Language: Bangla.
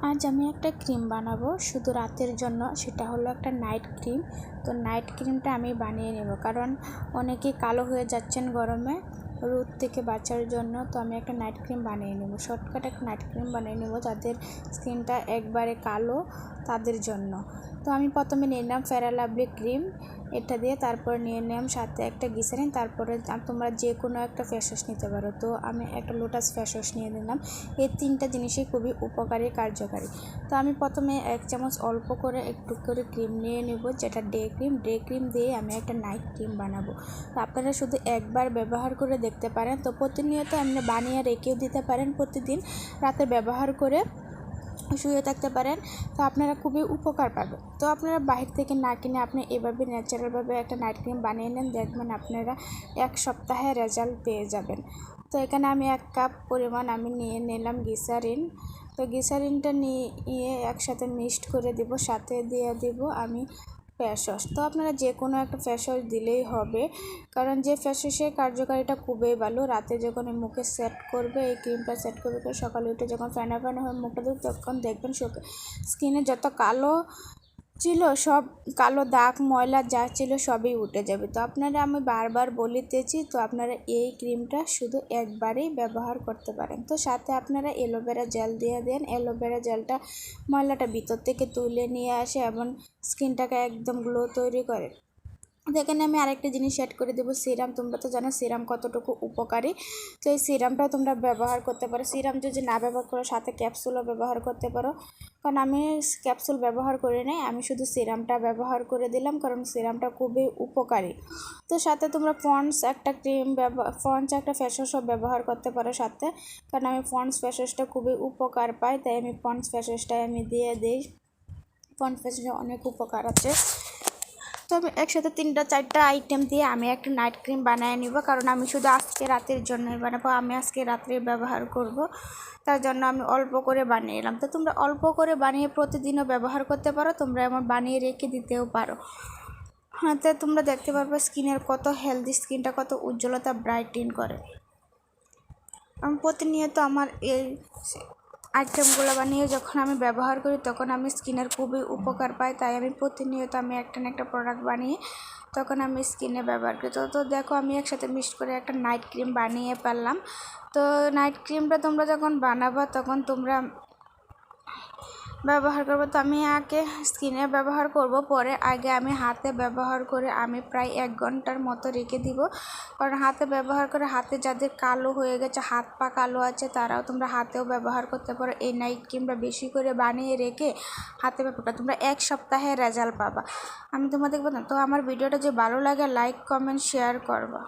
আজ আমি একটা ক্রিম বানাবো শুধু রাতের জন্য, সেটা হলো একটা নাইট ক্রিম। তো নাইট ক্রিমটা আমি বানিয়ে নেব, কারণ অনেকেই কালো হয়ে যাচ্ছেন গরমে, রোদ থেকে বাঁচার জন্য। তো আমি একটা নাইট ক্রিম বানিয়ে নেব, শর্টকাট একটা নাইট ক্রিম বানিয়ে নেব যাদের স্কিনটা একবারে কালো তাদের জন্য। তো আমি প্রথমে নিলাম ফেয়ার লাভলি ক্রিম, এটা দিয়ে তারপর নিয়ে নিলাম সাথে একটা গ্লিসারিন, তারপরে তোমরা যে কোনো একটা ফেস ওয়াশ নিতে পারো। তো আমি একটা লোটাস ফেস ওয়াশ নিয়ে নিলাম। এই তিনটা জিনিসই খুবই উপকারী, কার্যকারী। তো আমি প্রথমে 1 চামচ অল্প করে একটু করে ক্রিম নিয়ে নেব, যেটা ডে ক্রিম দিয়ে আমি একটা নাইট ক্রিম বানাবো। তো আপনারা শুধু একবার ব্যবহার করে দেখতে পারেন। তো প্রতিনিয়ত আপনি বানিয়ে রেখেও দিতে পারেন, প্রতিদিন রাতে ব্যবহার করে শুয়ে থাকতে পারেন। তো আপনারা খুবই উপকার পাবেন। তো আপনারা বাহির থেকে না কিনে আপনি এভাবে ন্যাচারালভাবে একটা নাইট ক্রিম বানিয়ে নেন, দেখবেন আপনারা 1 সপ্তাহে রেজাল্ট পেয়ে যাবেন। তো এখানে আমি 1 কাপ পরিমাণ আমি নিয়ে নিলাম গ্লিসারিন। তো গ্লিসারিনটা নিয়ে একসাথে মিক্সড করে দিব, সাথে দিয়ে দিব আমি ফেস ওয়াশ। তো আপনারা যে কোনো একটা ফেস ওয়াশ দিলেই হবে, কারণ যে ফেস ওয়াশের কার্যকারিতা খুবই ভালো। রাতে যখন মুখে সেট করবে, এই ক্রিমটা সেট করবে, তো সকালে উঠে যখন ফেনা হয়ে মুখটা দেবে, তখন দেখবেন স্কিনে যত কালো ছিল, সব কালো দাগ ময়লা যা ছিল সবই উঠে যাবে। তো আপনারা আমি বারবার বলিতেছি, তো আপনারা এই ক্রিমটা শুধু একবারেই ব্যবহার করতে পারেন। তো সাথে আপনারা অ্যালোভেরা জেল দিয়ে দেন। অ্যালোভেরা জেলটা ময়লাটা ভিতর থেকে তুলে নিয়ে আসে এবং স্কিনটাকে একদম গ্লো তৈরি করে। এখানে আমি আরেকটা জিনিস অ্যাড করে দেবো, সিরাম। তোমরা তো জানো সিরাম কতটুকু উপকারী। তো এই সিরামটাও তোমরা ব্যবহার করতে পারো। সিরাম যদি না ব্যবহার করো, সাথে ক্যাপসুলও ব্যবহার করতে পারো, কারণ আমি ক্যাপসুল ব্যবহার করে নেই, আমি শুধু সিরামটা ব্যবহার করে দিলাম, কারণ সিরামটা খুবই উপকারী। তো সাথে তোমরা পন্ডস একটা ফেস ওয়াশও ব্যবহার করতে পারো সাথে, কারণ আমি পন্ডস ফেস ওয়াশটা খুবই উপকার পাই, তাই আমি পন্ডস ফেস ওয়াশটাই আমি দিয়ে দিই। পন্ডস ফেস ওয়াশে অনেক উপকার আছে। তো আমি একসাথে 3-4টা আইটেম দিয়ে আমি একটা নাইট ক্রিম বানিয়ে নিব, কারণ আমি শুধু আজকে রাতের জন্যই বানাবো, আমি আজকে রাত্রে ব্যবহার করব, তার জন্য আমি অল্প করে বানিয়ে নিলাম। তো তোমরা অল্প করে বানিয়ে প্রতিদিনও ব্যবহার করতে পারো, তোমরা এমন বানিয়ে রেখে দিতেও পারো। হ্যাঁ, তো তোমরা দেখতে পারবে স্কিনের কত হেলদি, স্কিনটা কত উজ্জ্বলতা ব্রাইটেন করে। আমি প্রতিনিয়ত আমার এই আইটেমগুলো বানিয়ে যখন আমি ব্যবহার করি, তখন আমি স্কিনের খুবই উপকার পাই, তাই আমি প্রতিনিয়ত আমি একটা না একটা প্রোডাক্ট বানিয়ে তখন আমি স্কিনে ব্যবহার করি। তো দেখো আমি একসাথে মিক্সড করে একটা নাইট ক্রিম বানিয়ে ফেললাম। তো নাইট ক্রিমটা তোমরা যখন বানাবা তখন তোমরা ব্যবহার করবো। তো আমি আগে স্কিনে ব্যবহার করব, পরে আগে আমি হাতে ব্যবহার করে আমি প্রায় 1 ঘন্টার মতো রেখে দিব, কারণ হাতে ব্যবহার করে হাতে যাদের কালো হয়ে গেছে, হাত পা কালো আছে, তারাও তোমরা হাতেও ব্যবহার করতে পারো। এই নাইট ক্রিমটা বেশি করে বানিয়ে রেখে হাতে ব্যবহার, তোমরা 1 সপ্তাহে রেজাল্ট পাবা। আমি তোমাদের বলতাম। তো আমার ভিডিওটা যে ভালো লাগে, লাইক কমেন্ট শেয়ার করবা।